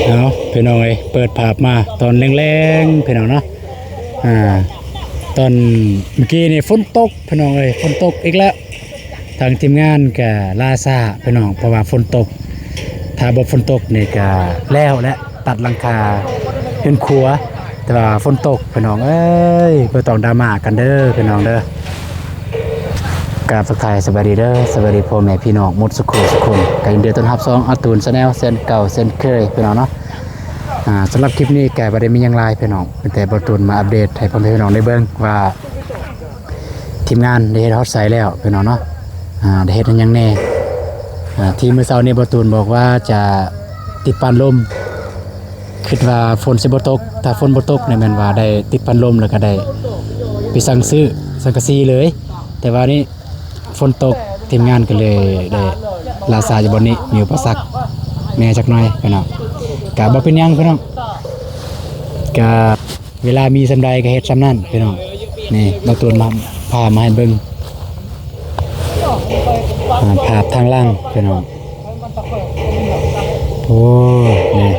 เอาพี่น้องเอ้ยเปิดภาพมาตอนแรงๆพี่น้องเนาะตอนเมื่อกี้นี่ฝนตกพี่น้องเอ้ยฝนตกอีกแล้วทางทีมงานก็ลาซาพี่น้องเพราะว่าฝนตกถ้าบ่ฝนตกนี่ก็แล้วและตัดหลังคาเป็นครัวแต่ว่าฝนตกพี่น้องเอ้ยบ่ต้องดราม่ากันเด้อพี่น้องเด้อกราบทักทายสวัสดีเด้อสวัสดีพ่อแม่พี่น้องหมดสุขคนกันเดือนต้นรับ2อาตูนชาแนลเส้นเก่าเส้นเคยพี่น้องเนาะสำหรับคลิปนี้แกบ่ได้มีหยังหลายพี่น้องเป็นแต่บ่ตูนมาอัปเดตให้พ่อแม่พี่น้องได้เบิ่งว่าทีมงานได้เฮ็ดฮอตไซต์แล้วพี่น้องเนาะได้เฮ็ดหยังแน่ที่มื้อเช้านี้บ่ตูนบอกว่าจะติดปานลมคิดว่าฝนสิบ่ตกถ้าฝนบ่ตกนี่แม่นว่าได้ติดปานลมแล้วก็ได้ไปสั่งซื้อสังกะสีเลยแต่ว่านี่ฝนตกทีมงานก็เลยได้ลาซาอยู่บนนี้มีอุปสรรคแม่จักหน่อยพี่น้องกะบ่เป็นหยังพี่น้องกะเวลามีสำใดก็เฮ็ดสำนั้นพี่น้องนี่บ่ตูนมาพามาให้เบิ่งภาพทางล่างพี่น้องโอ้นี่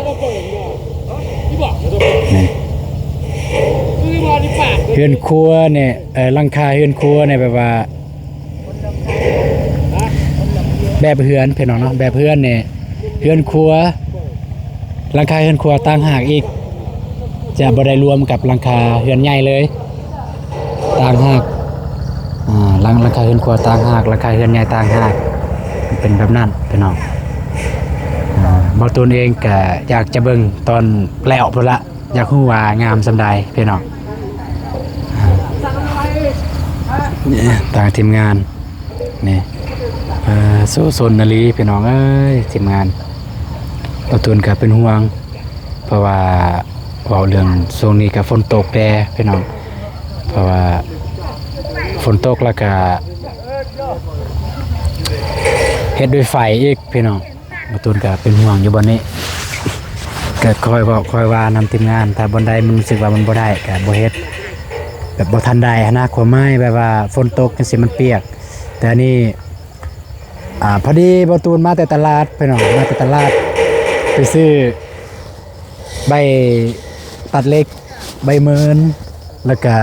เฮือนครัวเนี่ยหลังคาเฮือนครัวเนี่ยแบบว่าแบบเฮือนพี่น้องเนาะแบบเฮือนเนี่ยเฮือนครัวหลังคาเฮือนครัวต่างหากอีกจะบ่ได้รวมกับหลังคาเฮือนใหญ่เลยต่างหากหลังคาเฮือนครัวต่างหากหลังคาเฮือนใหญ่ต่างหากเป็นแบบนั้นพี่น้องบ่ตูนเองก็อยากจะเบิ่งตอนแล้วพุ่นละอยากฮู้ว่างามซำใดพี่น้องนี่ทางทีมงานนี่สู้สนนาลีพี่น้องเอ้ยทีมงานบ่ตูนก็เป็นห่วงเพราะว่าเว้าเรื่องช่วงนี้ก็ฝนตกแด่พี่น้องเพราะว่าฝนตกแล้วก็เฮ็ดด้วยไฟอีกพี่น้องบ่ตูนก็เป็นห่วงอยู่บ่นี้ก็คอยบอกคอยว่านำทีมงานถ้าบ่ได้มันรู้สึกว่ามันบ่ได้ก็บ่เฮ็ดแบบบ่ทันได้นะความหมายแบบว่าฝนตกจังซี่มันเปียกแต่อันนี้พอดีบ่ตูนมาแต่ตลาดพี่น้องมาแต่ตลาดไปซื้อใบตัดเล็กใบเมินแล้วก็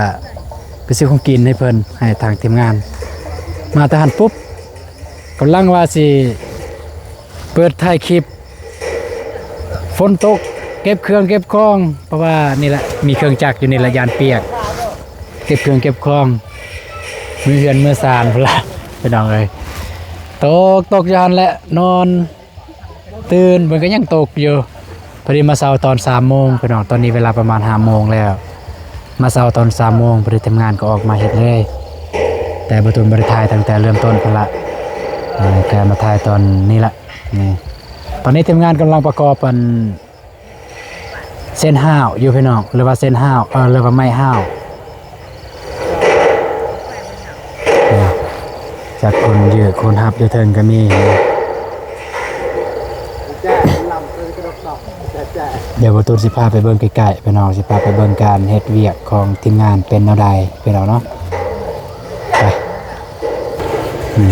ไปซื้อของกินให้เพิ่นให้ทางทีมงานมาแต่หันปุ๊บกำลังว่าสิเปิดถ่ายคลิปฝนตกเก็บเครื่องเก็บของเพราะว่านี่แหละมีเครื่องจักรอยู่ในระยานเปียกเก็บเครื่องเก็บของมือเฮือนมือซานพุ่นละไปน้องเอ้ยตกยานและนอนตื่นมันก็ยังตกอยู่พอดีมาเช้าตอน3 โมงไปน้องตอนนี้เวลาประมาณ5 โมงแล้วมาเช้าตอน3 โมงพอดีทำงานก็ออกมาเฮ็ดเลยแต่บ่ตูนบ่ได้ถ่ายตั้งแต่เริ่มต้นพุ่นละแกมาถ่ายตอนนี้ละนี่ตอนนี้ทีมงานกำลังประกอบเป็นเส้นห้าวอยู่พี่น้องหรือว่าเส้นห้าวหรือว่าไม้ห้าวจากคนยืดคนหับอยู่เทิงก็มีเดี๋ยวประตูสิพาไปเบิ่งใกล้ๆพี่น้องสิพาไปเบิ่งการเฮ็ดเวียกของทีมงานเป็นแนวใดพี่น้องเนาะไป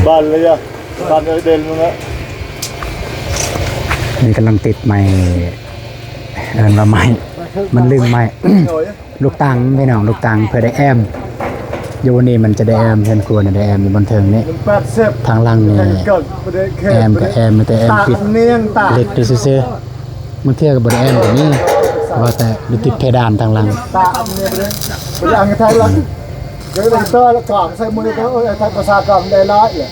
บ้านเลยอะบ้านเดินมึงอะนี่กำลังติดไม้ว่าไม้มันลืมไม้ ลูกตังพี่น้องลูกตังเพื่อได้แอมอยู่นี่มันจะได้แอมเห็นครัวเนี่ยได้แอมอยู่บนเทิงนี่ทางล่างนี่แอมก็แอมแต่แอมปิดเล็กดูซื่อๆมันเที่ยวกับบนแอมแบบนี้ว่าแต่ติดเพดานทางล่างตาเนี่ยไปเลยไปไทยละเดี๋ยวไปต่อแล้วกล่องใส่มือเขาไทยภาษากล่องได้ร้อยอ่ะ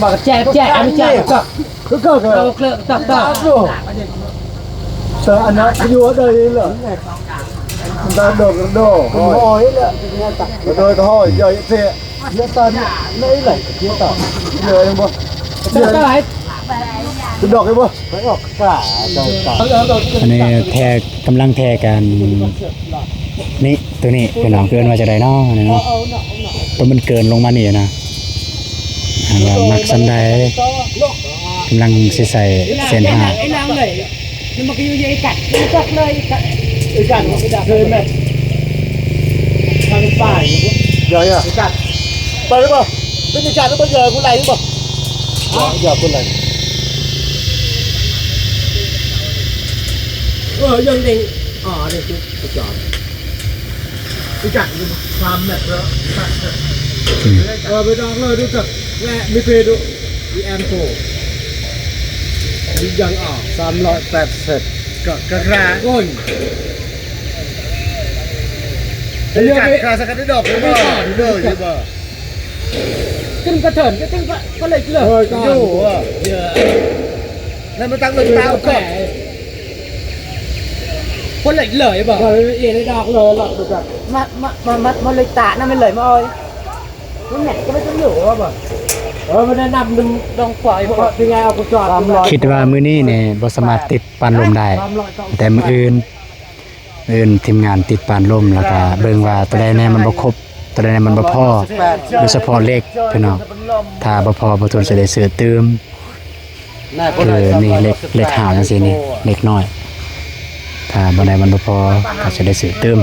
มาแจกไม่แจกก็ต่อแต่อันนั้นอยู่ได้เหรอมันได้โดโอ้ยเลยโดยก็ห้อยย่อยเสียเยอะตอนนี้ไม่ไหลเยอะต่อเยอะยังบ่เยอะอะไรดอกยังบ่ไม่ออกกล้าอันนี้แทกำลังแทกันนี่ตัวนี้เป็นหนองเกินมาจะได้เนาะนี่เนาะตัวมันเกินลงมานี่นะมักสันได้กำลังสิใส่เส้นห้าไอ้นางเลยนี่มันก็อยู่ไอ้กัดเลยไอ้กันเคยไหมทางฝ่ายเยอะอ่ะไอ้กันไปหรือเปล่าเป็นไอ้กันหรือเปล่าเยอะคุณไรหรือเปล่าเยอะคุณไร ยังเด็กอ๋อเด็กกูจอดกูจัดความแบบแล้วไปดองเลยดูจักแม่ไม่เพดูดีแอมโฟดียังออก380ก็กระแรก้นเรื่องกระสักกระดอกเลยบ่เด้ออยู่บ่ขึ้นกระเถินก็ตึ้งก็เลยเลยก็อยู่อ่ะเยอะนั่นมันตั้งเป็นเต้าก็คนเลยเลยบ่เอ๋เลยดอกเลยหลอดดูจักมาเลยตานั่นมันเลยมาอ้อยมันแหนก็ไม่ต้องอยู่ว่าบ่มันแนะนำดึงดองฝ่ายบ่เป็นไงเอากูจอด คิดว่ามื้อนี้เนี่ยบ่สามารถติดปานลมได้ แต่มื้ออื่นทีมงานติดปานลมแล้วก็เบิ่งว่าตัวใดแน่มันบ่ครบตัวใดแน่มันบ่พอโดยเฉพาะเลขพี่น้องถ้าบ่พอบ่ทนสิได้ซื้อเติมคือนี่เลขหาจังซี่นี่เล็กน้อยถ้าบ่ได้มันบ่พอก็สิได้ซื้อเติม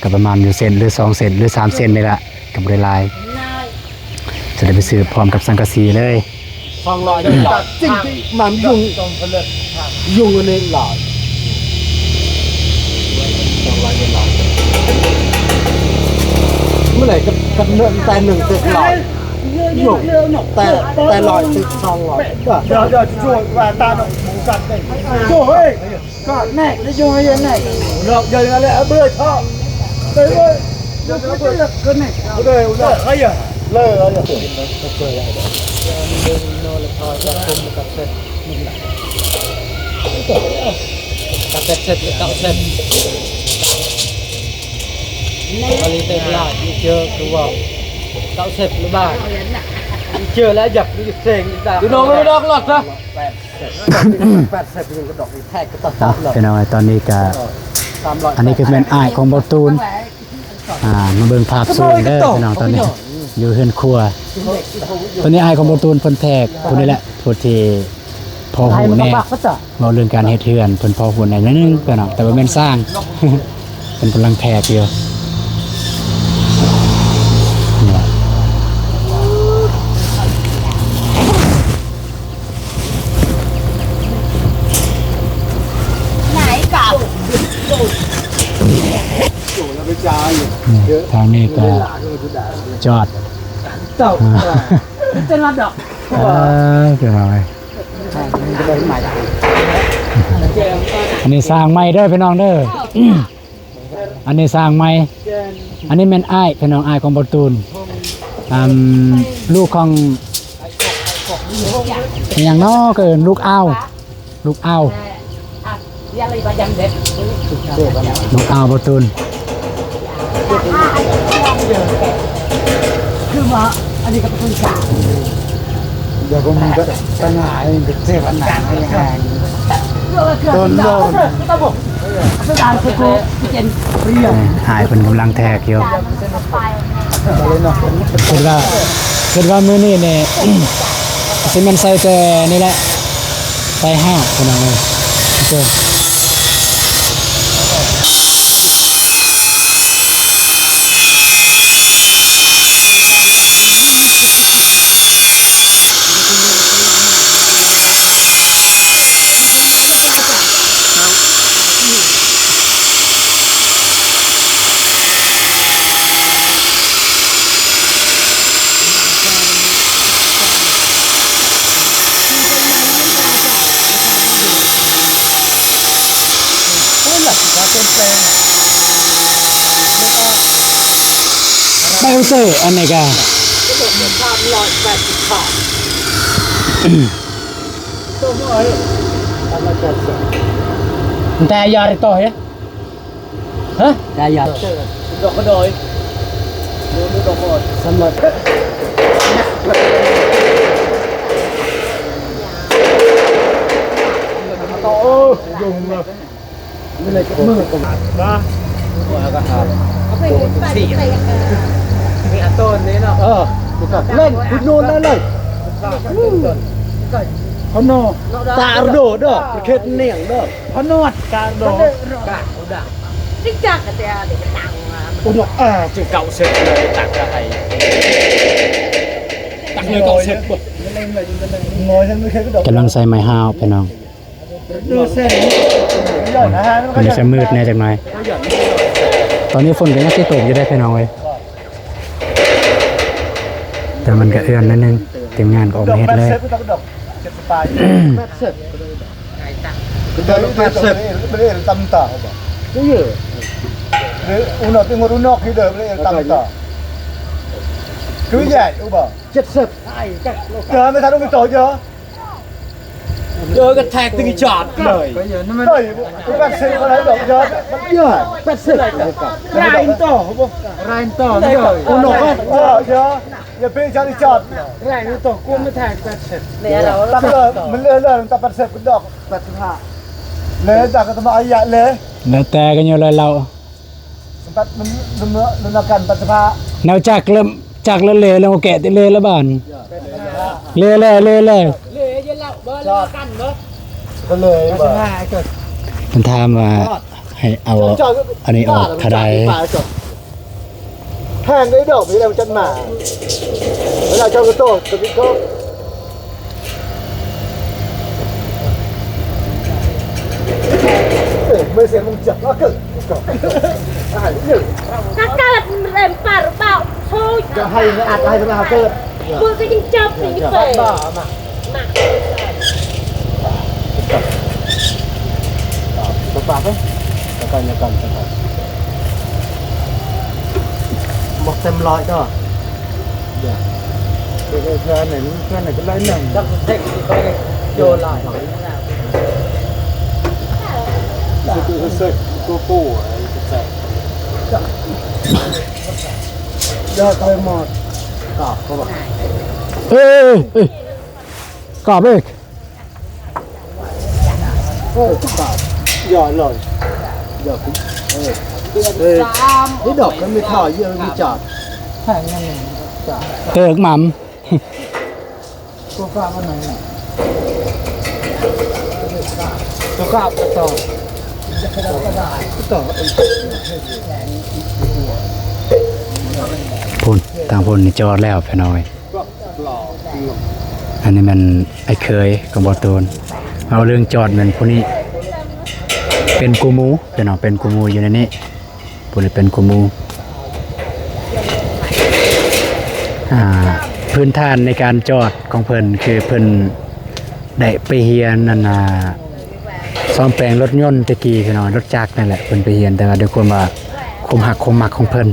ก็ประมาณอยู่เซนหรือ2เซนหรือ3เซนนี่ล่ะก็บ่ได้หลายจะได้ไปซื้อพร้อมกับสังกะสีเลย จริงๆมันยุงอันนี้หลายเมื่อไหร่จะเนินแต่หนึ่งติดหลายยุงแต่ลอยติด2หลายเดี๋ยวช่วยว่าตาหน่อยหมูกัดได้ช่วยก็แน่จะช่วยยังไงเราเดี๋ยวยังไงเลยเบื่อท่อเลยเว้ยเดี๋ยวก็เลิกก็แน่เดี๋ยวเฮ้ยเลิกแล้วเดี๋ยวก็เจอแล้วตัดเสร็จตัดเสร็จอันนี้เต็มละเจอคือว่าตัดเสร็จหรือเปล่าเจอแล้วหยับนี่เซ็งดูน้องไม่ดอกหรอกนะ80นึงก็ดอกแทกก็ตัดหรอก เป็นเอาไว้ตอนนี้ก็อันนี้คือเป็นอ้ายของบ่ตูนมาเบิ่งภาพสูงเด้อพี่น้องตอนนี้อยู่เฮือนครัวตอนนี้อ้ายของบ่ตูนเพิ่นแทกผู้นี้แหละผู้ที่พอหูแน่เว้าเรื่องการเฮ็ดเฮือนเพิ่นพอหูแน่นิดนึงพี่น้องแต่ว่าแม่นสร้าง เพิ่นกำลังแทกอยู่เนี่ย ไหนกับ ทางนี้ก็จอด เจ้าเป็นระดับ เป็นอะไรอันนี้สร้างไม้เด้อพี่น้องเด้ออันนี้สร้างไม้อันนี้แม่นอ้ายพี่น้องอ้ายของบ่ตูนลูกของอย่างน้อก็เอิ้นลูกอ้าวลูกอ้าว ยังอะไรก็ยังเด็ก ลูกอ้าวบ่ตูน คือว่าอันนี้ก็เป็นคนกลาง เดี๋ยวผมก็ตั้งหายเป็นเทพนายังไง ต้นโลนตะบกสถานสุโขเจนเรีย หายเพิ่นกำลังแทกอยู่ เลยเนาะ คิดว่ามื้อนี้เนี่ย สิแม่นใส่แต่นี่แหละใส่ห้าพี่น้องเอ้ยโอเคไม่รู้สึกอันไหนกันแต่ยาได้ต่อเหรอฮะแต่ยาดอกกระโดยดูดอกหมดสำหรับโอ้ยุงเลยนี่เลยมือกับนะแล้วก็หา ไปสี่ไป มีอันต้นนี้เนาะ เล่นคุณโน่นได้เลยเขาโน่ตาโดดเด้อเข็ดเนียงเด้อเขาโน่กาโดด กะอุดะ จิ๊กจักแต่เด็กตัง อุดจึงเก่าเสร็จเลยตักอะไรตักเลยเก่าเสร็จปุ๊บ งอยฉันไม่เคยก็ดอก กำลังใส่ไม้ห้าวพี่น้อง ดูเส้น มันจะมืดแน่จังหน่อยตอนนี้ฝนก็ยังสิตกอยู่ได้พี่น้องเว้ยแต่มันก็เอื้อนนิดนึงทีมงานก็ออกมาเฮ็ดเลย Beli tamta apa? Iya. Uno tengok uno kita beli tamta. Cứ vậy apa? Chết sập. Giờ mới thấy nó bị tội chưa? Giờ cái thẹt từ cái chọt đời. Bây giờ nó mới đời. Cái bác sĩ có lấy được chưa? Giờ bác sĩ. Rain to không? Rain to rồi. Uno kan. Chưa. Giờ bây giờ đi chọt. Rain to cũng mới thẹt bẹt sệt. Tập mình lên tập bác sĩ cũng được. Bác sĩ hạ. Lêจากกันมาอายะเลย แล้วแต่กันอยู่เลยเรา ตัดมันกันปัสสาวะ แนวจักเริ่มจักแล้วเลยแล้วแกะติเลยแล้วบ้านเลยเลยเลยเลย ก็เลยบ่ มันถามว่าให้เอาอันนี้ออกเท่าใด แห้งได้ดอกนี่แหละมันจันหมาเวลาเจ้าก็โตก็พี่ก็ไม่เสียมึงจับก็เกิดก็ให้หนึ่ง Các cát lên phạt bảo thôi. จะให้อัดให้ทำไมเกิด Vừa cái chân chập thì như vậy. Mà. ตัวปากไหมตะกันตะกันหมดเต็มร้อยก็เดี๋ยวเพื่อนไหนก็ร้อยหนึ่ง Chắc thẹt thì coi này. Vô lại.ตัวปูเดี๋ยวไปหมดกอบเขาบอก เอ้ยกรอบเอ้ย กอบหยอดเลยหยอดนี่ดอกมันมีท่อเยอะมีจอด เติกหม่ ตัวฟ้ามันไหน Tôi cạo cái to. ต่อ พุ่นทางพุ่นนี่จอดแล้วพี่น้อยอันนี้มันไอ้เคยกับบอตูนเอาเรื่องจอดเหมือนผู้นี้เป็นกูมูพี่น้องเป็นกูมูอยู่ในนี้ผู้นี้เป็นกูมูพื้นฐานในการจอดของเพิ่นคือเพิ่นได้ไปเฮียนนั่นซ่อมแปลงรถยนต์ตะกี้พี่น้องรถจักรนั่นแหละเพิ่นไปเฮียนแต่ว่าด้วยความว่าคมหักคมมักของเพิ่น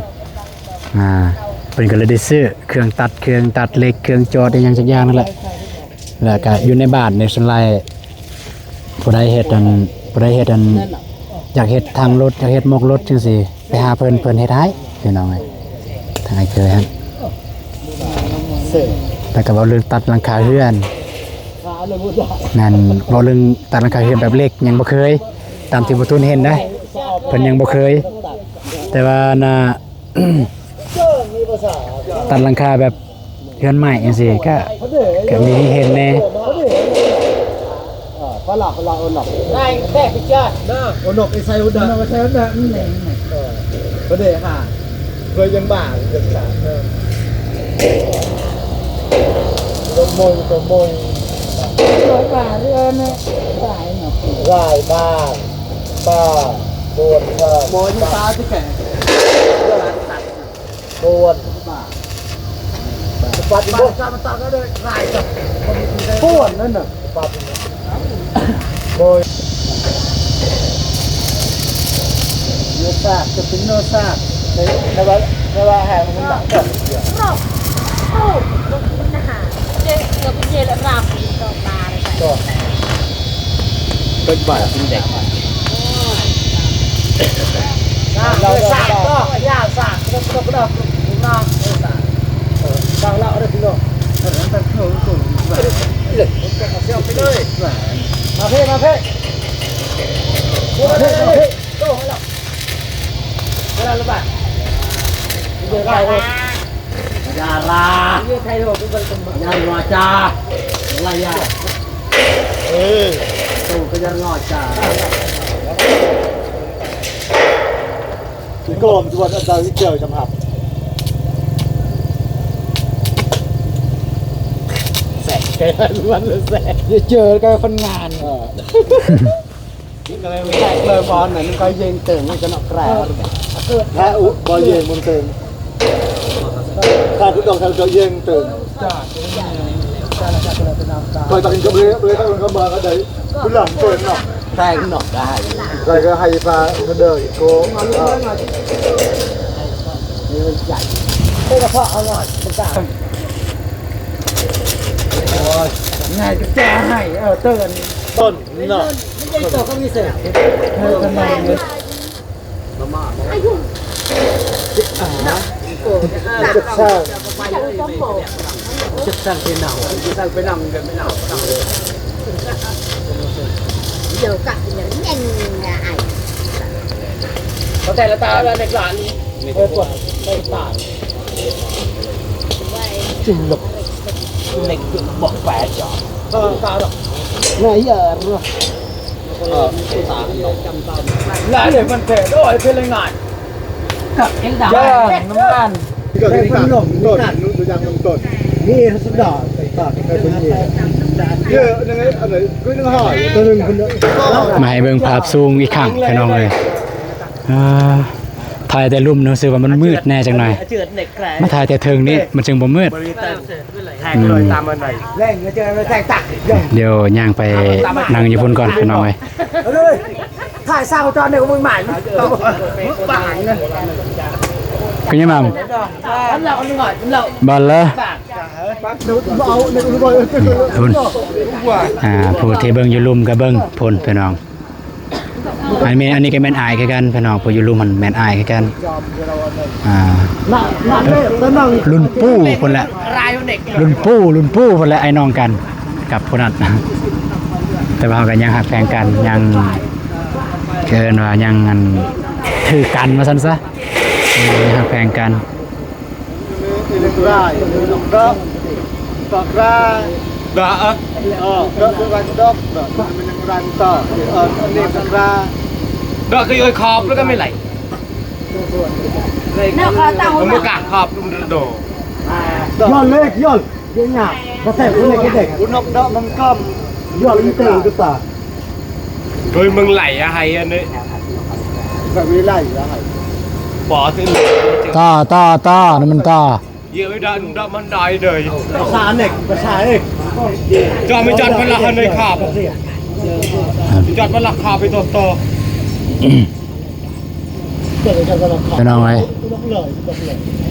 เพิ่นก็เลยได้ซื้อเครื่องตัดเหล็กเครื่องจอดอีหยังสักอย่างนั่นแหละแล้วก็อยู่ในบ้านในส่วนหลายผู้ใดเฮ็ดอันอยากเฮ็ดทางรถอยากเฮ็ดหมกรถจังซี่ไปหาเพิ่นเฮ็ดให้พี่น้องเอ้ยทางไอ้เคยฮะแล้วก็เว้าเรื่องตัดหลังคาเรือนนั่นเว้าเรื่องตัดหลังคาเรือนแบบเล็กยังบ่เคยตามที่บ่ทุนเห็นนะเพิ่นยังบ่เคยแต่ว่าน่ะ ตัดหลังคาแบบเรือนใหม่จังซี่ก็มีให้เห็นแน่ ฝรั่งหลับ Này, thẹt cái chọt. Đó. โอนกไอ้ไซอุดรไอ้ไซอุดรนี่แหละก็เดี๋ยวค่ะเคยยังบ้ายังสารตัวมย Rồi bà đưa nè. Phải nó. รายบ้านป้าบวนค่ะ Bố như ta chứ kể. บวนปัดบวน Sao mà tao có được lại rồi. บวนนั่นน่ะปัดโบยเนื้อซากจะเป็นเนื้อซากในว่าแห่มันหนักแบบ Rồi. Ồ, nó cũng hả. Chê, nó cũng chê đã làm gì cho bà này. ก็เป็นบาดจริงเด็ก Nào, sạc đó. Nhà sạc. Nó có được. Đúng không? Sạc. Sao lạo được không? Xem cái nơi. Mà phê. Vô đây. Tô hay lọc. Cái này là bạn. Bây giờ lại rồi. Nhà là. Như thay đổi cái vật cầm. Nhà ngọt trà. Là nhà. Tô cái nhà ngọt trà. ที่โกมทุกวันอันตรายที่เจอจำหับแสกแกล้วนเลยแสก Giờ chờ cái phân ngàn. เลยไม่ใช่เลยบอลนั่นก็ยิงตึงมันจะหนักแรงและบอลยิงมันตึงถ้าทุกดอกทางจะยิงตึงคอยตัดก็เลยตัดก็มาก็ได้คุณหลังตัวหนักแทงหนักได้ใครก็ให้ปลาก็เดินโก้นี่มันใหญ่เพื่อเพาะเอาหน่อยมันจะโอ้ยง่ายจะแก้ให้เตือนต้นเนาะไม่ใช่ตัวก็มีเศษทำไมเนี่ยจะสร้างจะสร้างเป็นหนาวจะสร้างเป็นหนาวกันไม่หนาวเดี๋ยวกลับอย่างนี้ไงไอ้ เขาแต่ละตาแล้วในร้านนี้ตัวในตาจริงหรอกในบอกแฝดจ่อตาหรอกไงรู้ตาจำตาแล้วเดี๋ยวมันเตะด้วยเป็นยังไงกับเอ็งดาวน้ำมันก็เป็นขนมต้นดูยังนมต้นนี่สุดดอกตัดไปเป็นเยอะเยอะนึงอะไรก็นึงห่อตัวนึงคนเดียว มาให้เบิ่งภาพสูงอีกครั้งพี่น้องเลยถ่ายแต่ลุ่มรู้สึกว่ามันมืดแน่จังหน่อยมาถ่ายแต่เทิงนี่มันจึงบ่มืด แทงเลยตามมันไหนแรงเจอแทงตัก เดี๋ยวย่างไปนั่งอยู่พุ่นก่อนพี่น้องเอ้ย เลยถ่ายสาวจอนเด็กมึงใหม่ต้องบ้านนะ คุณยายหม่ำ เราหน่อยเรา บอลเลย เอาในอุบล พุ่นผู้ที่เบิ่งอยู่ลุ่มก็เบิ่งพุ่นพี่น้องอันนี้ก็แม่นอายคือกันพี่น้องผู้อยู่ลุ่มมันแม่นอายคือกันรุ่นปู่พุ่นแหละรุ่นปู่พุ่นแหละไอ้น้องกันกับพุ่นนั้นแต่ว่าเขาก็ยังหักแพงกันยังเกินว่ายังอันถือกันมาซั่นซะยังหักแพงกัน ได้ดอกได้ดอกดอกรันดอกดอกมันยังรันต่ออันนี้ดอกราดอกก็ย่อยขอบแล้วก็ไม่ไหล เนี่ยเขาตั้ง มันไม่กล้าขอบลุงโดย้อนเล็กย้อนยังหยาบพอแทบคุณเล็กเด็กคุณนกดอกมันก้มย้อนลิ้นเตยก็ตาโดยมึงไหลอะไรอันนี้แบบนี้ไหลอะไรบ่อที่ต่อนั่นมันต่อ เยอะดันดับมันได้เลยภาษาเด็กภาษาเด็กจอไม่จัดมันละหันเลยขาบจัดมันละขาไปโตพี่น้องเอ้ย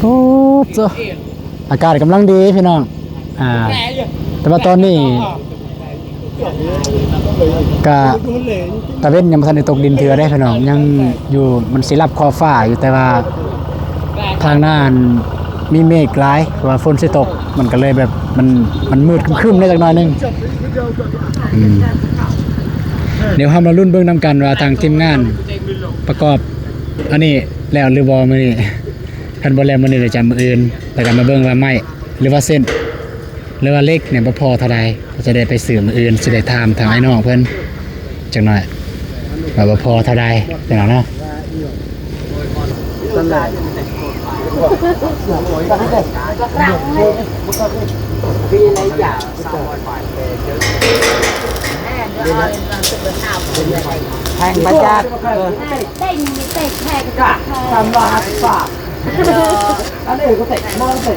ปุ๊บจ้ะอากาศกำลังดีพี่น้องแต่ว่าตอนนี้ก็ตะเว้นยังบ่ทันได้ตกดินเถือได้พี่น้องยังอยู่มันสิรับขอบฟ้าอยู่แต่ว่าทางหน้ามีเมฆหลายว่าฝนสิตกมันก็เลยแบบมันมืดครึ้มๆได้จักหน่อยนึงเดี๋ยวเฮามาลุ้นเบิ่งนํกันว่าทางทีมงานประกอบอันนี้แล้วหรือบ่มื้อนี้คันบ่แล้วมื้อนี้เดี๋ยวจะมื้ออื่นแล้วก็มาเบิ่งว่าไม้หรือว่าเส้นหรือว่าเล็กเนี่ยบ่พอเท่าใดจะได้ไปซื้อมื้ออื่นสิได้ถามทางไอ้น้องเพิ่นจักหน่อยว่าบ่พอเท่าใดจังนั้นเนาะ พี่ในอยากแทงประจักษ์เต้นเตะแทง กะทำมาฝากอันนี้ก็เตะมองเตะ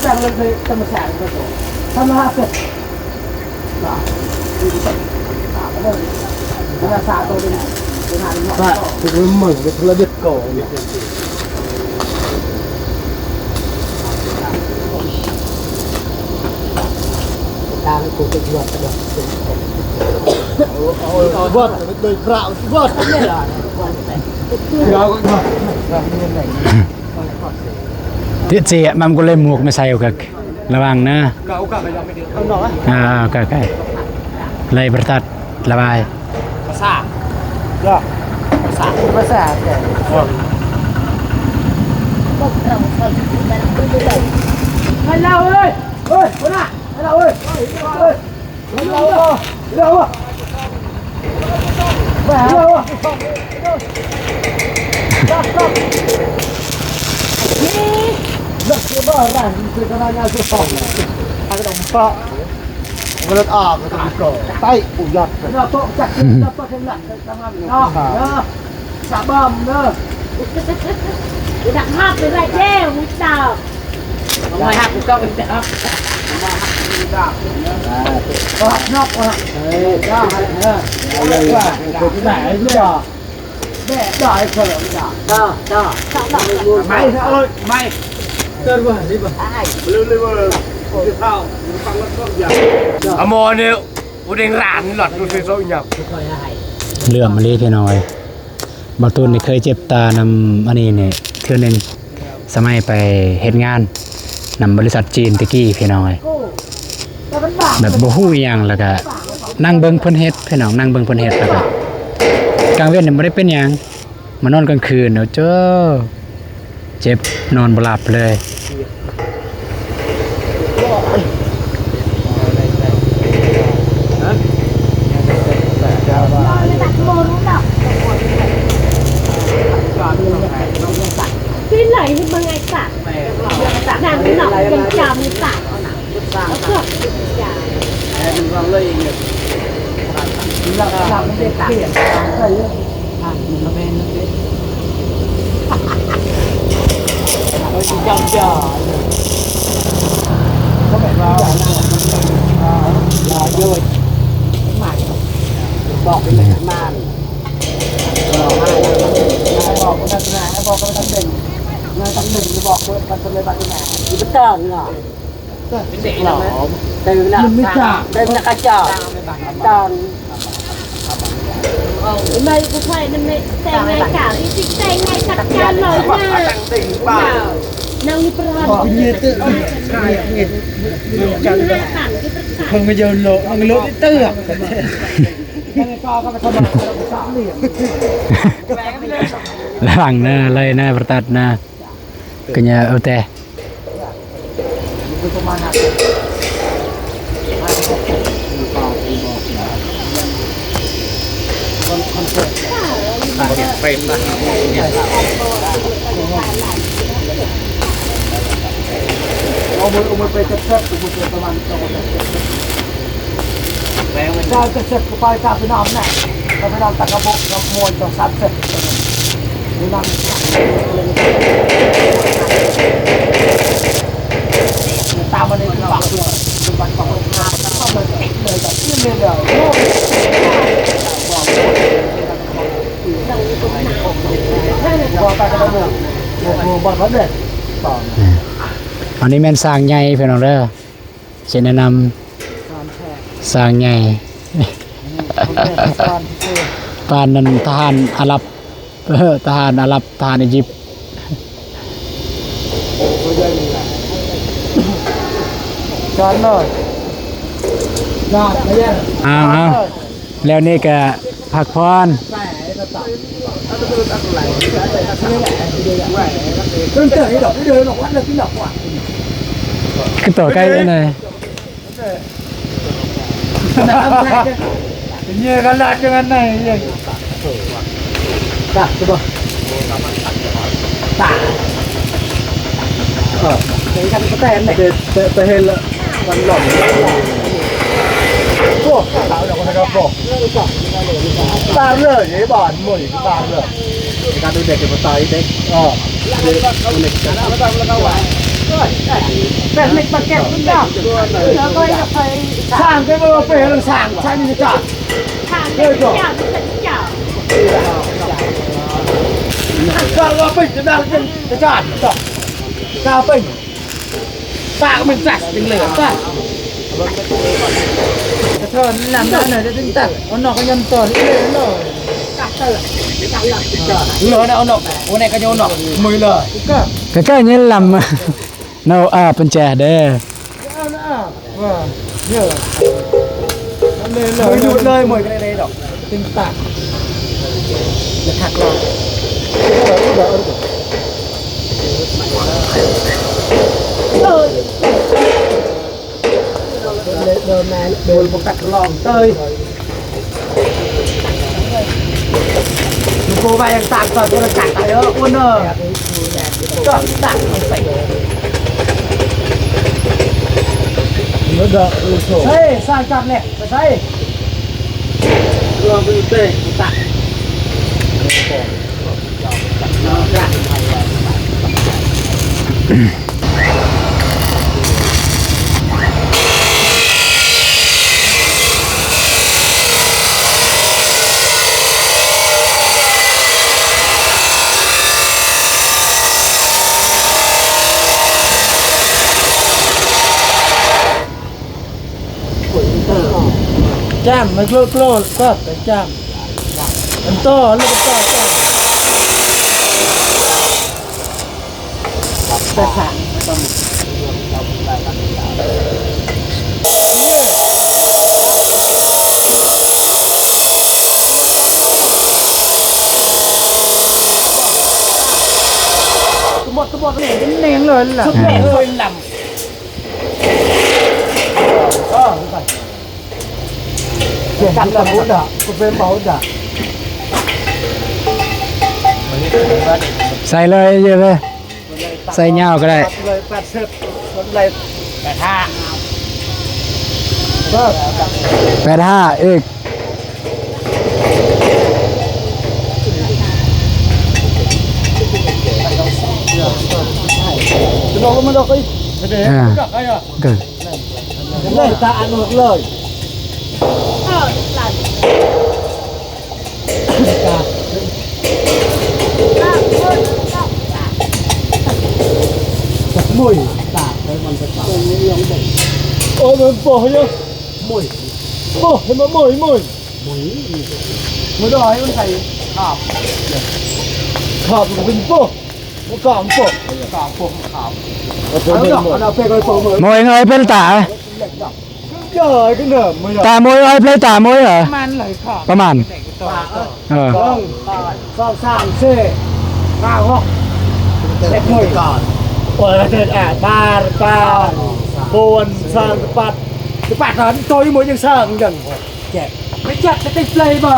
จังเลยจะมาแสงก็ตัวทำมาเสร็จภาษาตัวนี้ว่าถึงเหมือนเป็นระเบิดก่อตาไม่กูจะยอดกระโดดเอาวอดโดยกล่าววอดไม่ได้เราก็ติเสียมันก็เลยหมวกไม่ใส่ก็ระวังนะ ก็เอากลับไปยังไม่ได้เอาหน่อยใกล้เลยประทัดระบายภาษาก็ภาษาแต่ให้เราเอ้ยคนน่ะให้เราเอ้ยให้เราอ่ะไปหาเราอ่ะนี่เลิกเชื่อบ้าได้คือขนาดงานสุดสองอะไรต้องปะ มันออกมันต้องก่อใต้อุยัดเราต้องจัดเราต้องทำหลักทำงานเนาะสะบ้ามเนาะ ดักภาพเป็นไรเจ้มุดดาวลอยหักก็เป็นแบบ ก็นอกก็ได้อะไรว่าที่ไหนไม่ได้แม่ได้เพิ่มจ้าไม่ไม่เกินกว่านี้ป่ะเร็วๆว่าข้าวฟังแล้วก็อยากอมอเนี่ยอุดงร้านหลอดดูสิโซ่หยับ เรื่องมาลีพี่น้อยบางตูนนี่เคยเจ็บตานำอันนี้เนี่ยเทื่อหนึงสมัยไปเฮ็ดงานนำบริษัทจีนตะกี้พี่น้อยแบบบ่ฮู้อิหยังแล้วก็นั่งเบิ่งเพิ่นเฮ็ดพี่น้องนั่งเบิ่งเพิ่นเฮ็ดแล้วก็กลางเว้นนี่บ่ได้เป็นหยังมานอนกลางคืนเนาะเจ้อเจ็บนอนบ่หลับเลย ที่ไหนที่บางไอ้สัตว์นางหนอกยังจำสัตว์แล้วก็อย่า บอกไปเลยมาบอกคนนั้นนะบอกคนนั้นเป็นนายตั้งหนึ่งจะบอกว่ามันเป็นอะไรบ้างไหนอยู่เป็นต้นเหรอเป็นเด็กเหรอแต่มันไม่จ่าแต่มันกระจอกตอน ไม่ผู้ชายนั่นไม่แต่งไงกะที่จริงแต่งไงจัดการเลยนะนางมีประวัติ เงียบตื้อใช่เงียบจังเลยคงไม่เจอโลมันโลตื้อตื้อยังก็ไปทำอะไรสามเหลี่ยม ระวังนะเลยนะประตัดนะก็อย่าเอาแต่ เอามือไปเซ็ตเอามือไปประมาณเอามือการจะเซ็ตไปการไปนอนน่ะเราไปนอนตักกระบอกกระมวลต่อสามเซ็ตนี่นั่งตามมาในปากตัวเป็นปากปากเข้ามาเลยแบบที่เลยเดี๋ยวบอกไปกันเลยบอกเขาเลยต่อ อันนี้แม่นสร้างใหญ่พี่น้องเด้อสิแนะนำสร้างใหญ่ปานนั้นทหารอาหรับทหารอาหรับทหารอียิปต์ จอนเลยจอนไม่ใช่ เอาแล้วนี่ก็พักพร ตื่นเต้นไอ้ดอกไม่เดินหรอกวันละที่หลับว่ะ คือต่อใกล้เลย เงี้ยกันละจังงั้นไงยังตัดตัวตัดเดี๋ยวกันก็แต่ไหนแต่เห็นละมันหล่อนพวกสาวเดี๋ยวคนนะครับบอกตามเลยไอ้บ้านมุ่ยตามเลยการดูเด็กเก็บมาตายเด็กอ๋อเด็กเด็กกันแล้วก็ไหวแต่เล็กมาเก็บทุกอย่างแล้วก็จะไปสร้างก็มาเป็นสร้างใช้นี่จ้ะ ทางเจ้าเจ้าเจ้า สร้างว่าเป็นจะได้จะจ้าจ้ะกล้าเป็นสร้างมันจัดจริงเลยป่ะกระเทินนำได้หน่อยจะถึงตัดเอาหนอกก็ยำต่อนี่เลยเนาะเหลือนะเอาหนอกวันไหนก็โยนหนอกมือเลยก็ ใกล้ๆนี้ลำเนาปัญแจเด้อ เอานะว่าเยอะเลยหยุดเลยมวยกันเลยดอกตึงตัดจะถักเราเดินมาเดินปกัดลองเตยโคไปยังตัดต่อตัวจัดเยอะอ้วนเนอะก็ตัดใส่ ใช่สร้างจับเนี่ยไปใช่รวมเป็นเตะตักแจมมันโกรธก็ไปแจมมันต่อแล้วก็ต่อแจมแต่ขาหมดเลยเนียงเลยล่ะชุดแรกเลยลำกันละมุดอ่ะก็เป็นเบาด่ะ ใส่เลยเยอะเลยใส่ยาวก็ได้ เลย80เลย85ก็ 85อีก จะลงมันดอกไอ้เด็กดอกไอ้อ่ะ เกิด เลยตาอันหมดเลย หลัน มุ้ยตาเลยมันจะตาโอ้มันโป้เยอะมุ้ยโป้เห็นมั้ยมุ้ยมันดอยมันใส่ขาบมันเป็นโป้มันกองโป้ขาบเอาไปเลยโป้มือ มวยเงยเป็นตา เยอะก็เนิ่มไม่ ตามวยเอ้ยเพลตามวยเหรอ มันเลยขาบ ประมาณต้องสร้างเซ่ข้าวห้องเล็กมุ้ยก่อนเปิดเดินบ้านบนสร้างปัดนั้นตัวมุ้ยยังสร้างอย่างแจกไม่จัดจะติดเลยบ่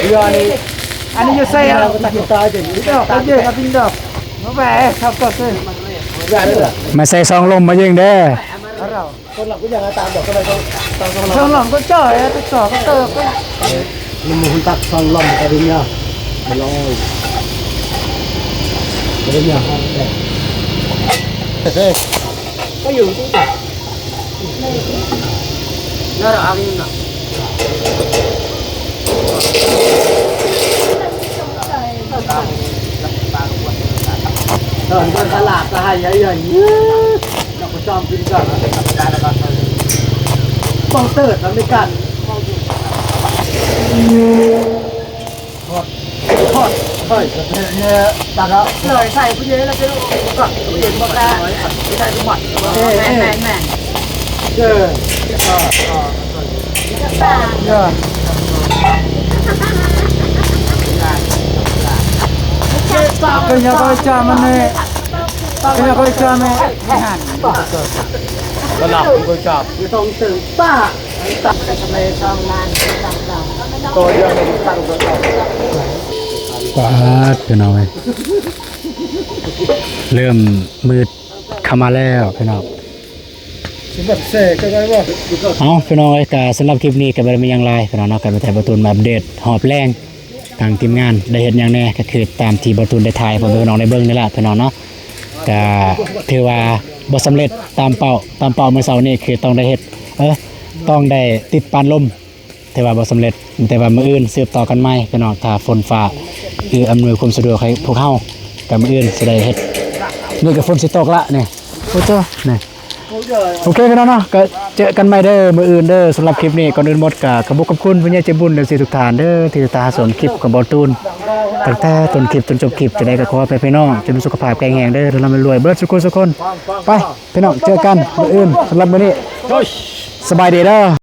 เรือนี้อันนี้จะเซ่เราตัดตายอย่างนี้ดอกเยอะครับพี่ดอกมาแหวครับก็เซ่ได้เลย มาใส่ซองลมมายิงเด้อ เราคนหลังก็ยังตามดอกก็เลยต้องคนหลังก็จ่อยไปจ่อก็เติบก็มันตัดซองลมกันเนี่ยมาลอยเรื่องอย่างนั้นก็อยู่ที่ไหนน่ารักนี่นะตลาดตายใหญ่เราก็จอมกินกันต้องเติร์ดแล้วไม่กันทอดเฮ้ยเนี่ยตัดแล้วเลยใส่ผู้เย็นแล้วก็ก็ผู้เย็นหมดแล้วไม่ได้ทุกหมดแม่เจอKaya ko chama ne. Kaya ko chama. Wala ko chap. Itong ta. Ta sa may sanglan, sanglan. To yan ang tang ko. ปาดพี่น้องเอ้ยเริ่มมืดเข้ามาแล้วพี่น้อง แบบเสกก็ได้บ่ เอาพี่น้องเอ้ยก็สำหรับคลิปนี้ก็บ่ได้มีหยังหลายพี่น้องเนาะก็ไปถ่ายประตูมาอัปเดตหอบแรงทางทีมงานได้เฮ็ดหยังแน่ก็คือตามที่ประตูได้ถ่ายให้พี่น้องได้เบิ่งนี่ล่ะพี่น้องเนาะก็ถือว่าบ่สำเร็จตามเป้าเมื่อเช้านี้คือต้องได้เฮ็ดต้องได้ติดปานลมแต่ว่าบ่สำเร็จแต่ว่ามื้ออื่นสืบต่อกันใหม่พี่น้องถ้าฝนฟ้าคืออำนวยความสะดวกให้พวกเฮากับมื้ออื่นสิได้เฮ็ดนี่ก็ฝนสิตกละนี่โอ้เจ้านี่โอเคพี่น้องเนาะก็เจอกันใหม่เด้อมื้ออื่นเด้อสำหรับคลิปนี้ก่อนอื่นหมดก็ขอบคุณผู้ใหญ่ใจบุญและทุกท่านเด้อที่ติดตามชมคลิปของบ่ตูนตั้งแต่ต้นคลิปจนจบคลิปจะได้ก็ขอให้พี่น้องจงมีสุขภาพแข็งแรงเด้อร่ำรวยเบิดทุกคนไปพี่น้องเจอกันมื้ออื่นสำหรับมื้อนี้สบายดีเด้อ